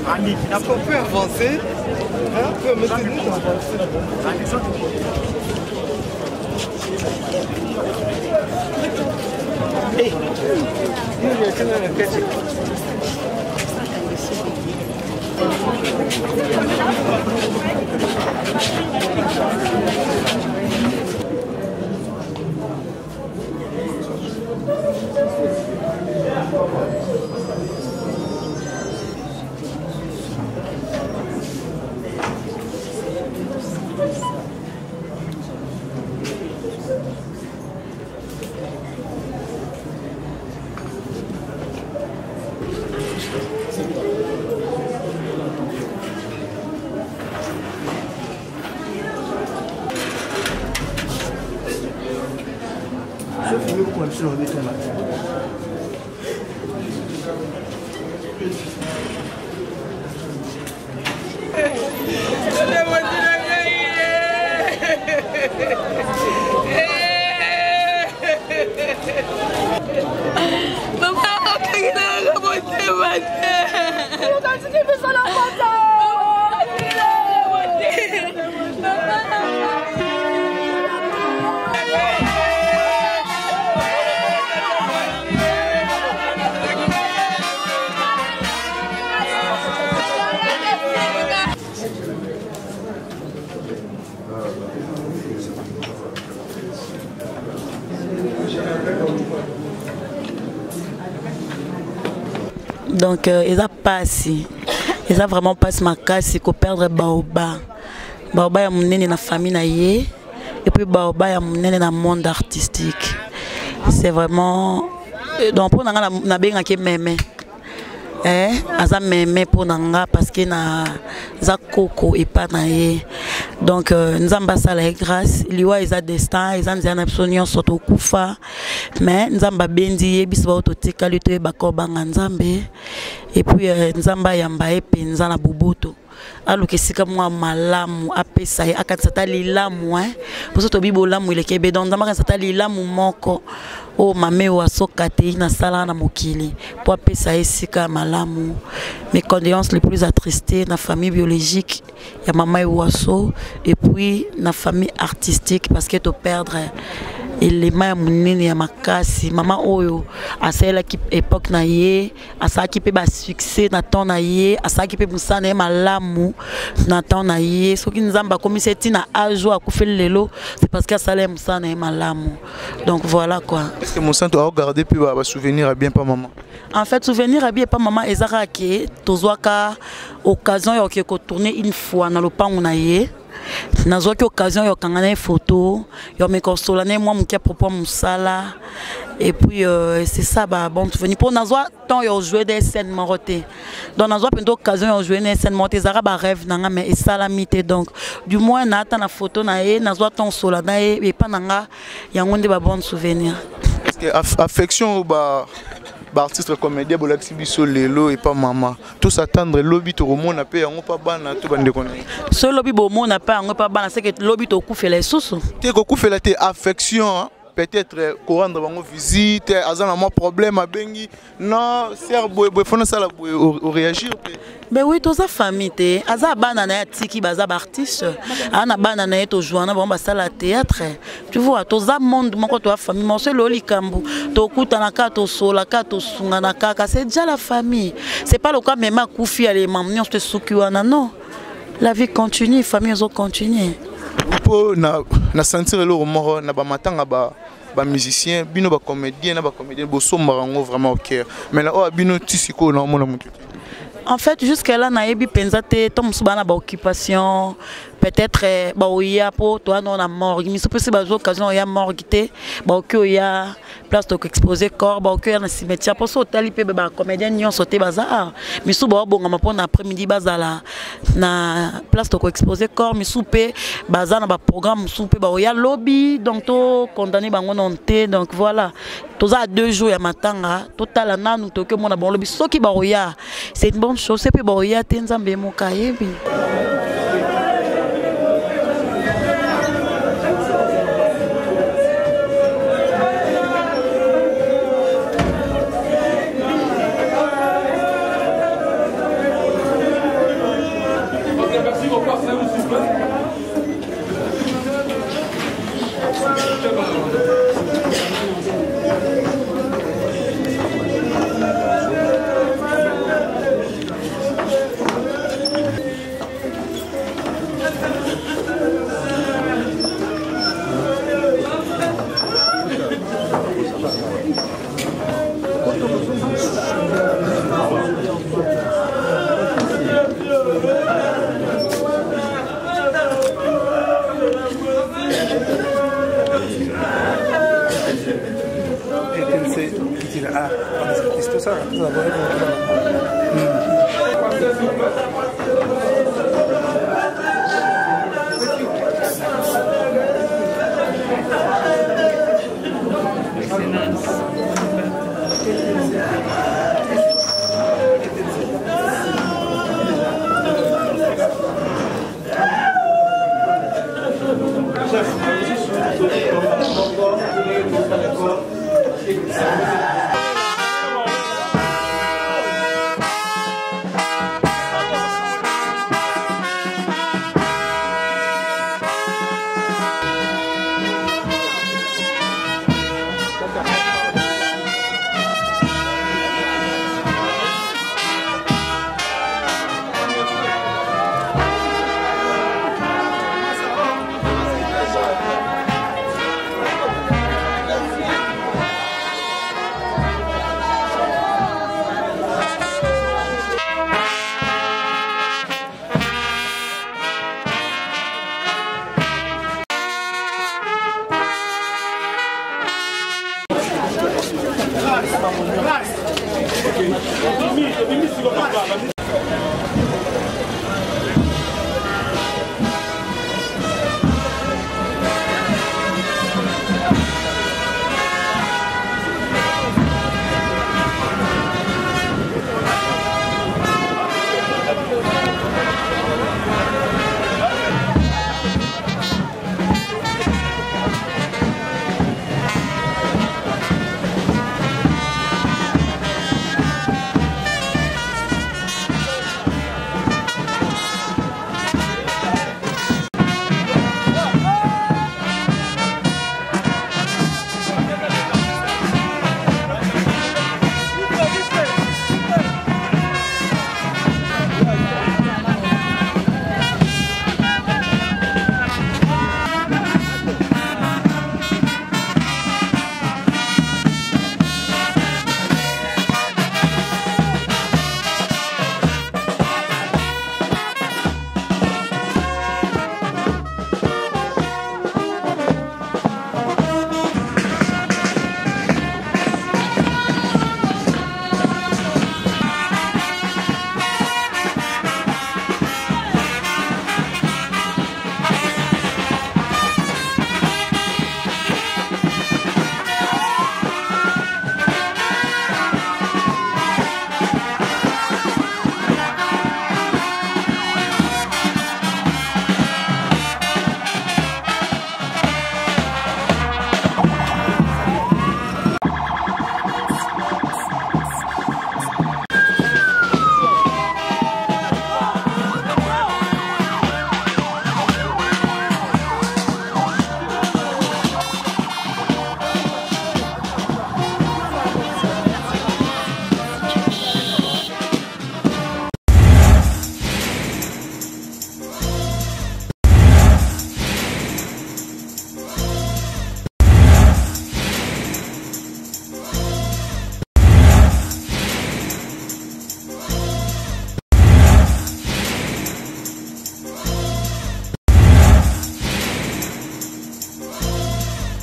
Annie, on peut avancer. On peut mettre nous avancer. Hey, donc ils a passé, ils a vraiment passé ma casse qu'on perdre Baoba. Baoba est mon dans la famille naïe et puis Baoba est mon dans le monde artistique. C'est vraiment donc pour nanga na benga ke meme. Aza meme pour nanga parce que na za koko et pas naïe. Donc nous avons la grâce, liwa ils a destin, ils ont des absolument surtout kufa, mais nous avons bendi bisba autotika luto bakoba nzambe et puis nous avons yamba epe nous avons bubuto. Alors que si comme moi malamu apesa akatsata lilamu pour to bibolamu ile kebe donc ndama katsata lilamu moko o mame wa sokate na sala na mokili pour apesa esika malamu. Mes condoléances les plus attristées na famille biologique ya mama Iwaso et puis na famille artistique parce que to perdre élément ya munene ya makasi mama oyo asala ki époque na ye asaki pe ba succès na temps na ye asaki pe musana malamu na temps na ye soki nzamba komisi tina ajo akufeli lelo c'est parce que asala musana malamu. Donc voilà quoi. Est-ce que mon sang doit regarder puis va souvenir à bien pas maman? En fait souvenir à bien pas maman ezaka ke tozwaka occasion ya ko tourner une fois na lopango na ye. Nazo ki occasion yo kangana une photo yo me consolane moi mon propos musala et puis c'est ça bah bon souvenir pour nazo temps yo jouer des scènes maroté donc nazo pendo occasion yo jouer des scènes maroté zara ba rêve nanga mais et salamité donc du moins na ta na photo na e nazo temps sola na et pas nanga yango nde ba bon souvenir. Est-ce que affection ba artiste comédien bolaxi biso lelo et pas maman tout s'attendre lobby to romona pe yango pas bana to bande connaît ce lobby bo mona pas yango pas bana c'est que lobby to koufela susu te ko koufela te affection peut-être ko rendre bango visite azana mo problème a bengi non ser boy fona sala boy au réagir. Ben oui, tous sa famille te aza bana na tiki baza artiste ana bana na to joana ba sala théâtre tu vois tous sa monde moko to famille mo c'est loli kambu to kutana ka to sola ka to sungana ka c'est déjà la famille c'est pas le cas même à koufi les mamnions te sukiwana non la vie continue famille zo continue pour na sentir le mort na ba matanga ba musicien bino ba comédien na ba comédien bo sombarango vraiment au cœur mais là oh bino tisiko na mona mutu. En fait, jusqu'à là, naebi pensate, tom subana ba occupation, peut-être ba oya po toi non na mort. Mais c'est possible ba occasion ya mort gité, ba okyo ya place to exposer corps, ba okyo na cimetière pour so tali pe ba comédien nyon sauter bazar. Mais sou ba bonga ma na après-midi bazala na place to exposer corps, mais sou pe bazar na ba programme sou pe ba oya lobby donc to condamné bango nonté donc voilà. Tous à 2 jours ya matanga, total na nous to que mon bon lobby so ki ba oya. C'est une bonne chose, c'est pour y atteindre un Chef,